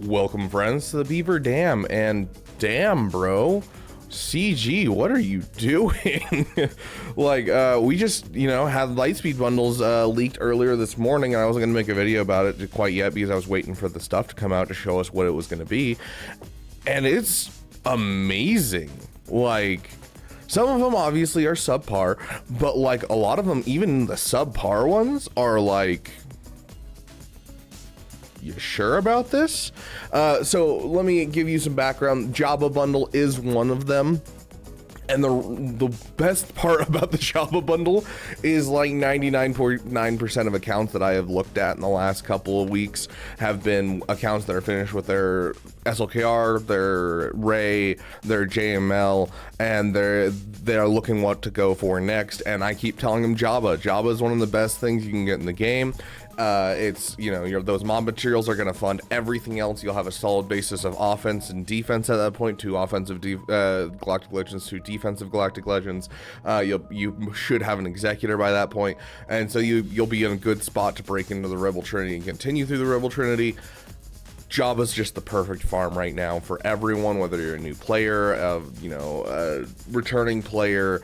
Welcome, friends, to the Beaver Dam, and damn, bro, CG, what are you doing? We just, had Lightspeed bundles leaked earlier this morning, and I wasn't going to make a video about it quite yet because I was waiting for the stuff to come out to show us what it was going to be, and it's amazing. Some of them obviously are subpar, but a lot of them, even the subpar ones, are you sure about this? So let me give you some background. Jabba bundle is one of them. And the best part about the Jabba bundle is 99.9% of accounts that I have looked at in the last couple of weeks have been accounts that are finished with their SLKR, their Ray, their JML, and they're looking what to go for next. And I keep telling them Jabba. Jabba is one of the best things you can get in the game. It's, those mob materials are going to fund everything else. You'll have a solid basis of offense and defense at that point, two offensive Galactic Legends, two defensive Galactic Legends. You should have an Executor by that point, and so you'll be in a good spot to break into the Rebel Trinity and continue through the Rebel Trinity. Jabba's just the perfect farm right now for everyone, whether you're a new player, a returning player,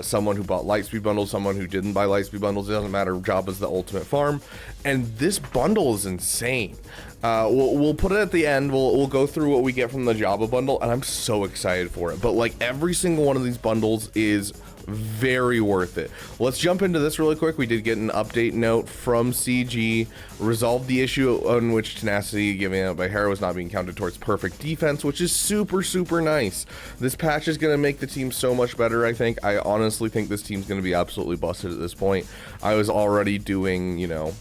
someone who bought Lightspeed bundles, someone who didn't buy Lightspeed bundles. It doesn't matter. Jabba's the ultimate farm, and this bundle is insane. We'll put it at the end. We'll go through what we get from the Jabba bundle, and I'm so excited for it. But every single one of these bundles is very worth it. Let's jump into this really quick. We did get an update note from CG, resolved the issue on which tenacity giving out by Hera was not being counted towards perfect defense, which is super nice. This patch is going to make the team so much better. I honestly think this team's going to be absolutely busted at this point. I was already doing, in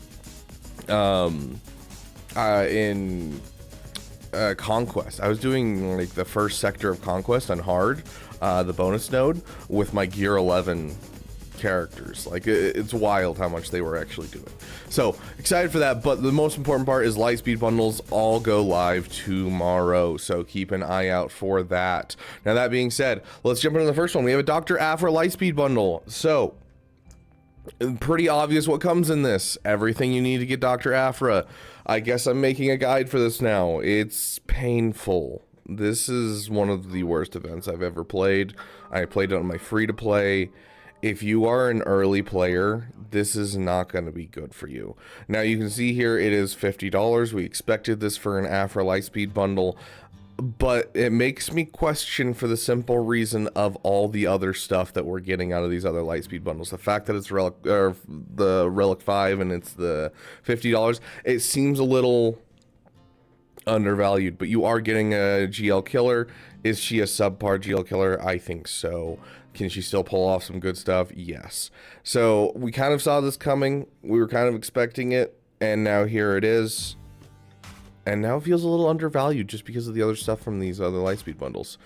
Conquest. I was doing the first sector of Conquest on hard, the bonus node, with my Gear 11 characters. It's wild how much they were actually doing. So excited for that, but the most important part is Lightspeed bundles all go live tomorrow, so keep an eye out for that. Now, that being said, let's jump into the first one. We have a Dr. Aphra Lightspeed bundle. So pretty obvious what comes in this. Everything you need to get Dr. Aphra. I guess I'm making a guide for this now. It's painful. This is one of the worst events I've ever played. I played it on my free-to-play. If you are an early player, this is not going to be good for you. Now, you can see here it is $50. We expected this for an Aphra Lightspeed bundle, but it makes me question for the simple reason of all the other stuff that we're getting out of these other Lightspeed bundles. The fact that it's the Relic 5 and it's the $50, it seems a little undervalued, but you are getting a GL killer. Is she a subpar GL killer? I think so. Can she still pull off some good stuff? Yes. So we kind of saw this coming. We were kind of expecting it, and now here it is. And now it feels a little undervalued just because of the other stuff from these other Lightspeed bundles.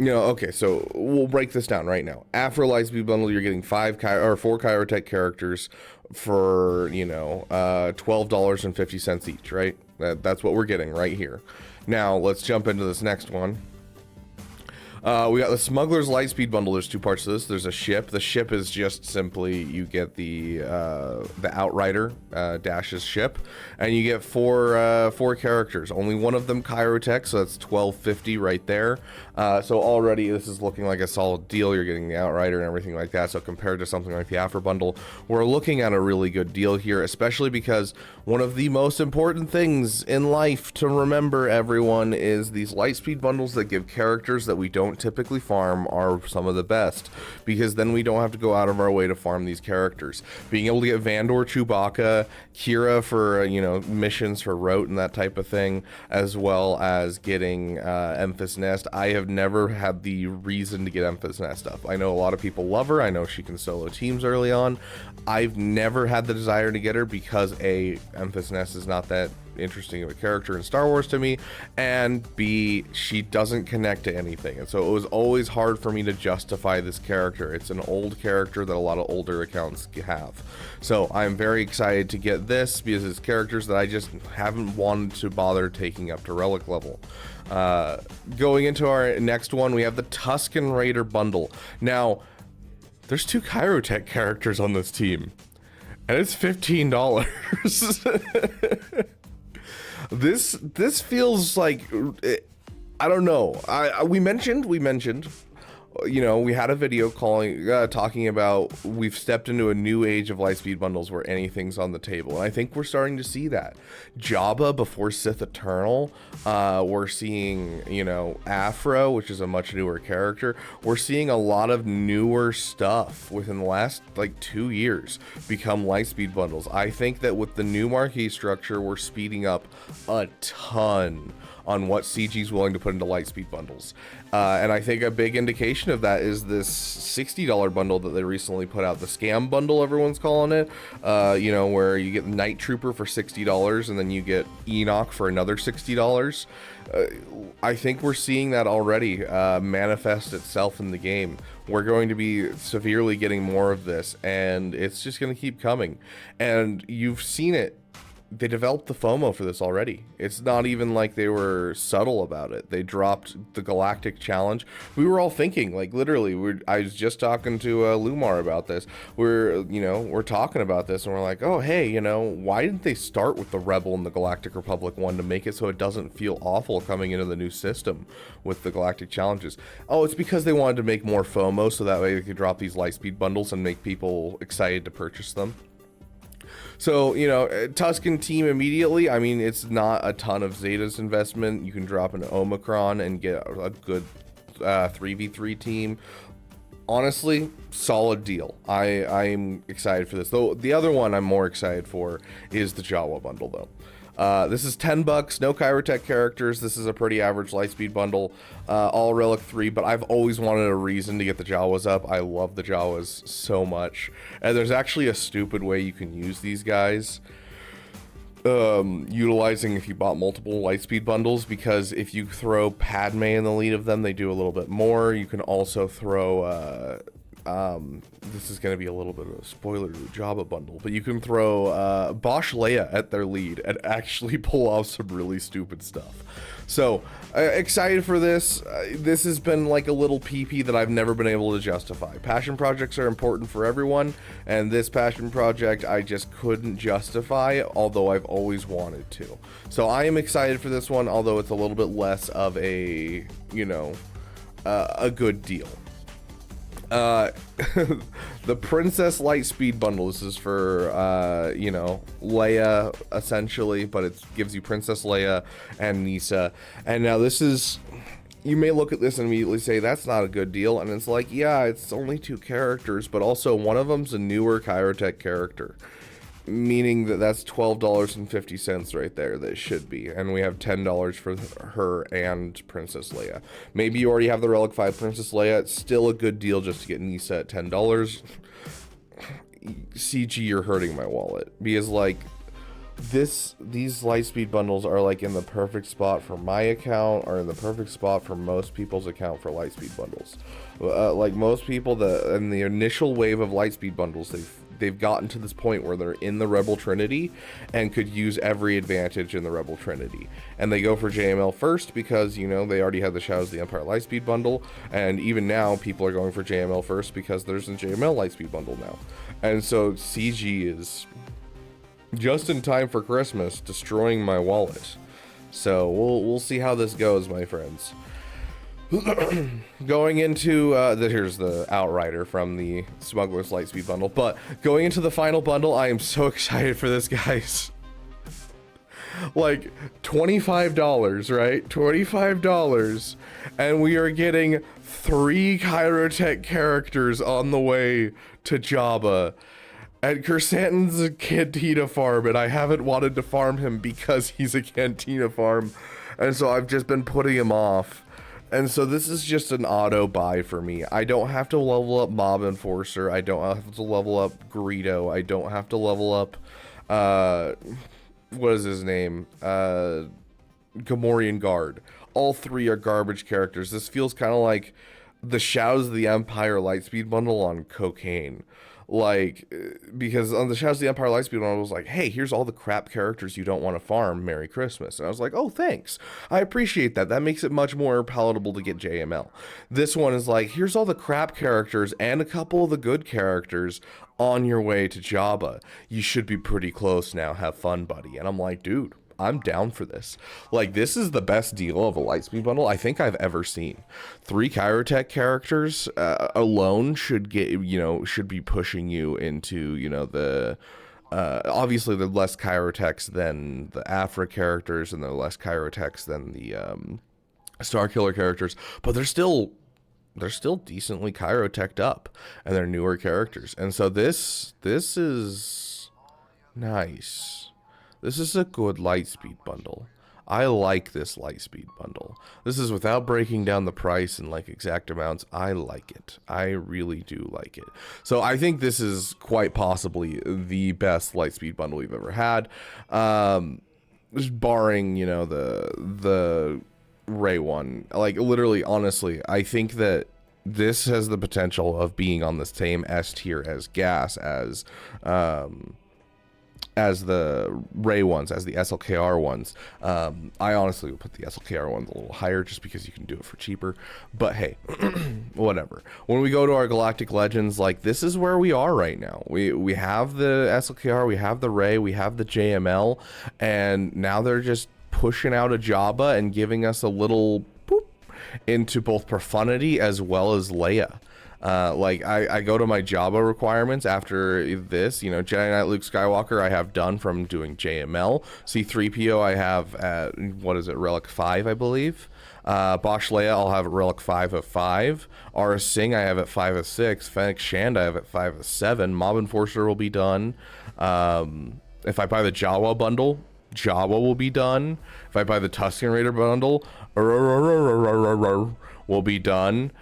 Okay, so we'll break this down right now. After Lightspeed bundle, you're getting 4 Chirotech characters for, $12.50 each, right? That's what we're getting right here. Now, let's jump into this next one. We got the Smuggler's Lightspeed bundle. There's two parts to this. There's a ship. The ship is just simply, you get the Outrider, Dash's ship, and you get four characters. Only one of them Chirotech, so that's $12.50 right there. So already this is looking like a solid deal. You're getting the Outrider and everything like that. So compared to something like the Aphra bundle, we're looking at a really good deal here, especially because one of the most important things in life to remember, everyone, is these Lightspeed bundles that give characters that we don't typically farm are some of the best, because then we don't have to go out of our way to farm these characters. Being able to get Vandor, Chewbacca, Kira for missions for Rote and that type of thing, as well as getting Emphas Nest. I have never had the reason to get Emphas Nest up. I know a lot of people love her. I know she can solo teams early on. I've never had the desire to get her because A, Emphas Nest is not that interesting of a character in Star Wars to me, and B, she doesn't connect to anything, and so it was always hard for me to justify this character. It's an old character that a lot of older accounts have, so I'm very excited to get this because it's characters that I just haven't wanted to bother taking up to relic level. Going into our next one, we have the Tusken Raider bundle. Now, there's 2 Chirotech characters on this team, and it's $15. This feels like, I don't know. We mentioned, you know, we had a video talking about we've stepped into a new age of Lightspeed bundles where anything's on the table, and I think we're starting to see that. Jabba before Sith Eternal, we're seeing, you know, Aphra, which is a much newer character. We're seeing a lot of newer stuff within the last like 2 years become Lightspeed bundles. I think that with the new marquee structure, we're speeding up a ton on what CG's willing to put into Lightspeed bundles. And I think a big indication of that is this $60 bundle that they recently put out, the scam bundle, everyone's calling it, you know, where you get Night Trooper for $60 and then you get Enoch for another $60. I think we're seeing that already manifest itself in the game. We're going to be severely getting more of this, and it's just going to keep coming. And you've seen it. They developed the FOMO for this already. It's not even like they were subtle about it. They dropped the Galactic Challenge. We were all thinking, like, literally, I was just talking to Lumar about this. We're talking about this, and we're like, oh, hey, you know, why didn't they start with the Rebel and the Galactic Republic one to make it so it doesn't feel awful coming into the new system with the Galactic Challenges? Oh, it's because they wanted to make more FOMO so that way they could drop these Lightspeed bundles and make people excited to purchase them. So, you know, Tusken team immediately, I mean, it's not a ton of Zeta's investment. You can drop an Omicron and get a good 3v3 team. Honestly, solid deal. I'm excited for this. Though the other one I'm more excited for is the Jawa bundle, though. This is $10, no Kyrotech characters. This is a pretty average Lightspeed bundle, all Relic 3, but I've always wanted a reason to get the Jawas up. I love the Jawas so much. And there's actually a stupid way you can use these guys, utilizing if you bought multiple Lightspeed bundles, because if you throw Padme in the lead of them, they do a little bit more. You can also throw... this is going to be a little bit of a spoiler to the Jabba bundle, but you can throw Bosch Leia at their lead and actually pull off some really stupid stuff. So excited for this. This has been like a little PP that I've never been able to justify. Passion projects are important for everyone, and this passion project I just couldn't justify, although I've always wanted to. So I am excited for this one, although it's a little bit less of a, you know, a good deal. The Princess Lightspeed bundle. This is for, you know, Leia, essentially, but it gives you Princess Leia and Nisa. And now this is, you may look at this and immediately say, that's not a good deal. And it's like, yeah, it's only 2 characters, but also one of them's a newer Kyrotech character. Meaning that that's $12.50 right there. That should be. And we have $10 for her and Princess Leia. Maybe you already have the Relic 5 Princess Leia. It's still a good deal just to get Nisa at $10. CG, you're hurting my wallet. Because, like, these Lightspeed bundles are, like, in the perfect spot for my account, or in the perfect spot for most people's account for Lightspeed bundles. Like, most people, in the initial wave of Lightspeed bundles, they've gotten to this point where they're in the Rebel Trinity and could use every advantage in the Rebel Trinity. And they go for JML first because, you know, they already had the Shadows of the Empire Lightspeed bundle. And even now, people are going for JML first because there's a JML Lightspeed bundle now. And so CG is just in time for Christmas, destroying my wallet. So we'll see how this goes, my friends. Going into here's the Outrider from the Smuggler's Lightspeed bundle, but going into the final bundle, I am so excited for this, guys. Like $25, right? $25, and we are getting 3 Kyrotech characters on the way to Jabba. And Kersantin's a Cantina farm, and I haven't wanted to farm him because he's a Cantina farm, and so I've just been putting him off. And so this is just an auto buy for me. I don't have to level up Mob Enforcer. I don't have to level up Greedo. I don't have to level up, what is his name? Gamorrean Guard. All 3 are garbage characters. This feels kind of like the Shadows of the Empire Lightspeed bundle on cocaine. Like, because on the Shadows of the Empire Lightspeed one, I was like, hey, here's all the crap characters you don't want to farm. Merry Christmas. And I was like, oh, thanks. I appreciate that. That makes it much more palatable to get JML. This one is like, here's all the crap characters and a couple of the good characters on your way to Jabba. You should be pretty close now. Have fun, buddy. And I'm like, dude, I'm down for this. Like, this is the best deal of a Lightspeed bundle I think I've ever seen. 3 Chirotech characters alone should get, you know, should be pushing you into, you know, the obviously they're less Chirotechs than the Aphra characters, and they're less Chirotechs than the Star Killer characters, but they're still decently Chiroteched up, and they're newer characters. And so this is nice. This is a good Lightspeed bundle. I like this Lightspeed bundle. This is without breaking down the price and like exact amounts. I like it. I really do like it. So I think this is quite possibly the best Lightspeed bundle we've ever had. Just barring, you know, the Ray one. Like, literally, honestly, I think that this has the potential of being on the same S tier as Gas, as the Ray ones, as the SLKR ones. I honestly would put the SLKR ones a little higher just because you can do it for cheaper. But hey, whatever. When we go to our Galactic Legends, like, this is where we are right now. We have the SLKR, we have the Ray, we have the JML, and now they're just pushing out a Jabba and giving us a little boop into both Profundity as well as Leia. Like, I go to my Jabba requirements after this, you know, Jedi Knight Luke Skywalker I have done from doing JML. C-3PO I have at, what is it, Relic 5, I believe. Bosch Leia I'll have at Relic 5 of 5. Aura Singh I have at 5 of 6. Fennec Shand I have at 5 of 7. Mob Enforcer will be done. If I buy the Jawa bundle, Jawa will be done. If I buy the Tusken Raider bundle, will be done.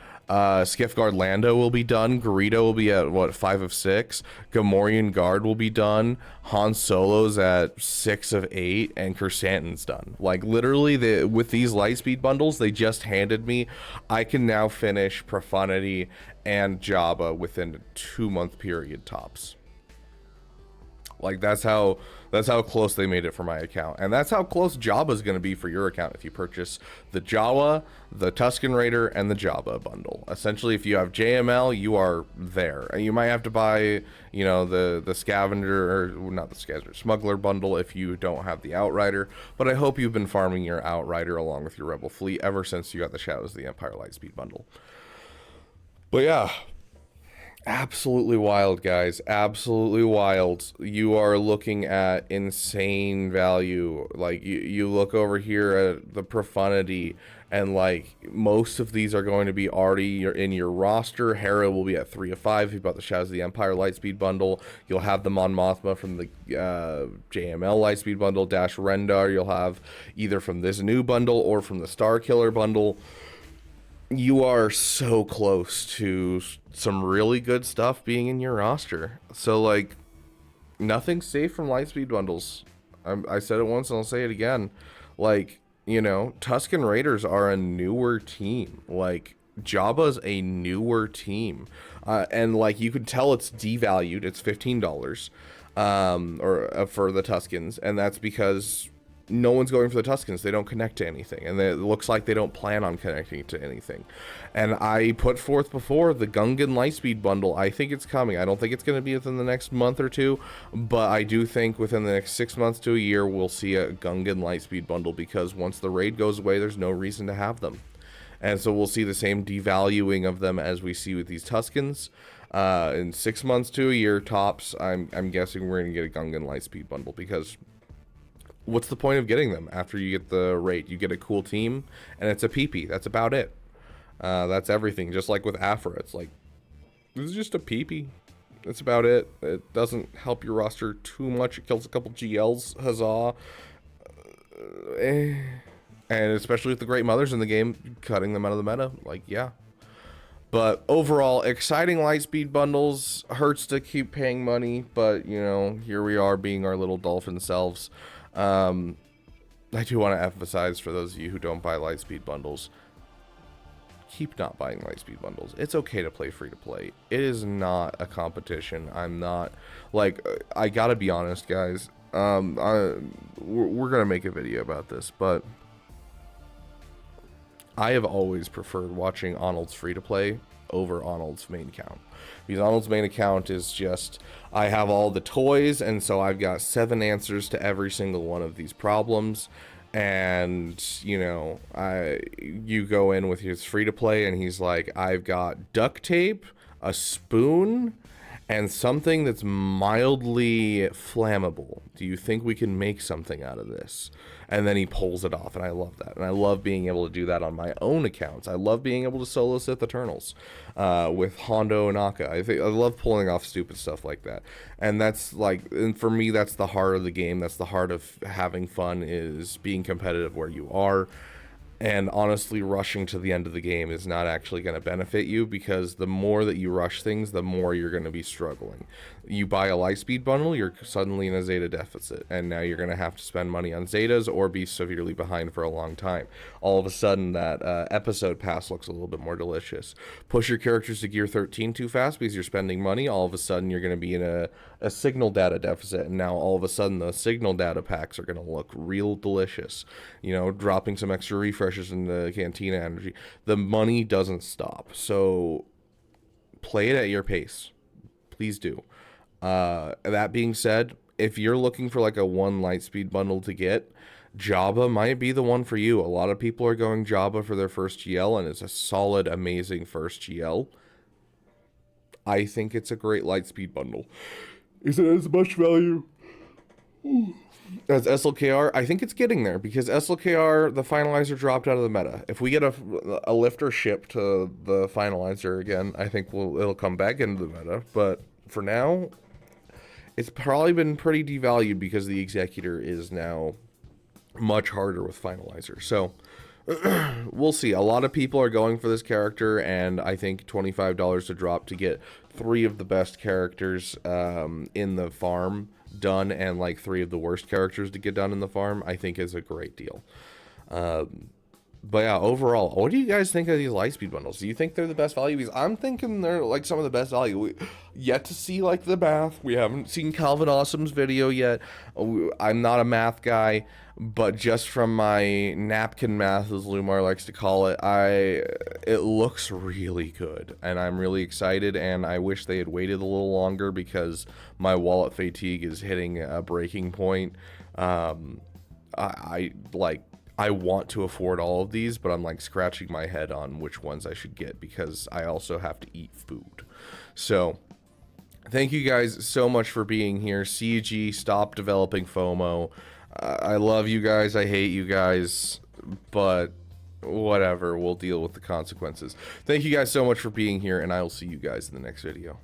Skiff Guard Lando will be done. Garrido will be at, what, 5 of 6. Gamorrean Guard will be done. Han Solo's at 6 of 8. And Chrysanthemum's done. Like, literally, with these Lightspeed bundles they just handed me, I can now finish Profundity and Jabba within a 2-month period tops. Like, that's how close they made it for my account, and that's how close Jabba's going to be for your account if you purchase the Jawa, the Tusken Raider, and the Jabba bundle. Essentially, if you have JML, you are there, and you might have to buy, you know, the Scavenger, or not the Scavenger, Smuggler bundle if you don't have the Outrider. But I hope you've been farming your Outrider along with your Rebel fleet ever since you got the Shadows of the Empire Lightspeed bundle. But yeah. Absolutely wild, guys. Absolutely wild. You are looking at insane value. Like, you look over here at the Profundity, and like, most of these are going to be already in your roster. Hera will be at 3 of 5 if you bought the Shadows of the Empire Lightspeed bundle. You'll have the Mon Mothma from the JML Lightspeed bundle. Dash Rendar you'll have either from this new bundle or from the Star Killer bundle. You are so close to some really good stuff being in your roster. So, like, nothing's safe from Lightspeed bundles. I said it once and I'll say it again. Like, you know, Tusken Raiders are a newer team. Like, Jabba's a newer team. And, like, you could tell it's devalued. It's $15 for the Tuskens. And that's because no one's going for the Tuskens. They don't connect to anything, and it looks like they don't plan on connecting to anything. And I put forth before the Gungan Lightspeed bundle. I think it's coming. I don't think it's going to be within the next month or two, but I do think within the next 6 months to a year we'll see a Gungan Lightspeed bundle, because once the raid goes away there's no reason to have them. And so we'll see the same devaluing of them as we see with these Tuskens. In 6 months to a year tops, I'm guessing we're going to get a Gungan Lightspeed bundle, because what's the point of getting them after you get the raid? You get a cool team, and it's a PP. That's about it. That's everything. Just like with Aphra, it's like, this is just a PP. That's about it. It doesn't help your roster too much. It kills a couple GLs. Huzzah. And especially with the Great Mothers in the game, cutting them out of the meta. Like, yeah. But overall, exciting Lightspeed bundles. Hurts to keep paying money, but, you know, here we are being our little dolphin selves. I do want to emphasize, for those of you who don't buy Lightspeed bundles, keep not buying Lightspeed bundles. It's okay to play free to play. It is not a competition. I'm not, like, I gotta be honest, guys. We're gonna make a video about this, but I have always preferred watching Arnold's free to play over Arnold's main account. Because Arnold's main account is just, I have all the toys, and so I've got 7 answers to every single one of these problems. And, you know, you go in with his free-to-play, and he's like, I've got duct tape, a spoon, and something that's mildly flammable. Do you think we can make something out of this? And then he pulls it off, and I love that. And I love being able to do that on my own accounts. I love being able to solo Sith Eternals with Hondo and Akka. I love pulling off stupid stuff like that. And that's like, and for me, that's the heart of the game. That's the heart of having fun, is being competitive where you are. And honestly, rushing to the end of the game is not actually going to benefit you, because the more that you rush things, the more you're going to be struggling. You buy a Lightspeed bundle, you're suddenly in a Zeta deficit, and now you're going to have to spend money on Zetas or be severely behind for a long time. All of a sudden, that episode pass looks a little bit more delicious. Push your characters to gear 13 too fast because you're spending money. All of a sudden, you're going to be in a signal data deficit, and now all of a sudden, the signal data packs are going to look real delicious. You know, dropping some extra refreshes in the Cantina energy. The money doesn't stop, so play it at your pace. Please do. That being said, if you're looking for like a one Lightspeed bundle to get, Jabba might be the one for you. A lot of people are going Jabba for their first GL, and it's a solid, amazing first GL. I think it's a great Lightspeed bundle. Is it as much value as SLKR? I think it's getting there, because SLKR, the finalizer, dropped out of the meta. If we get a lifter ship to the finalizer again, I think it'll come back into the meta. But for now, it's probably been pretty devalued because the Executor is now much harder with finalizer. So we'll see. A lot of people are going for this character, and I think $25 to drop to get 3 of the best characters in the farm done, and like 3 of the worst characters to get done in the farm, I think is a great deal. But yeah, overall, what do you guys think of these Lightspeed bundles? Do you think they're the best value? Because I'm thinking they're like some of the best value. We yet to see like the math. We haven't seen Calvin Awesome's video yet. I'm not a math guy, but just from my napkin math, as Lumar likes to call it, it looks really good, and I'm really excited. And I wish they had waited a little longer, because my wallet fatigue is hitting a breaking point. I want to afford all of these, but I'm like scratching my head on which ones I should get, because I also have to eat food. So thank you guys so much for being here. CG, stop developing FOMO. I love you guys. I hate you guys, but whatever. We'll deal with the consequences. Thank you guys so much for being here, and I will see you guys in the next video.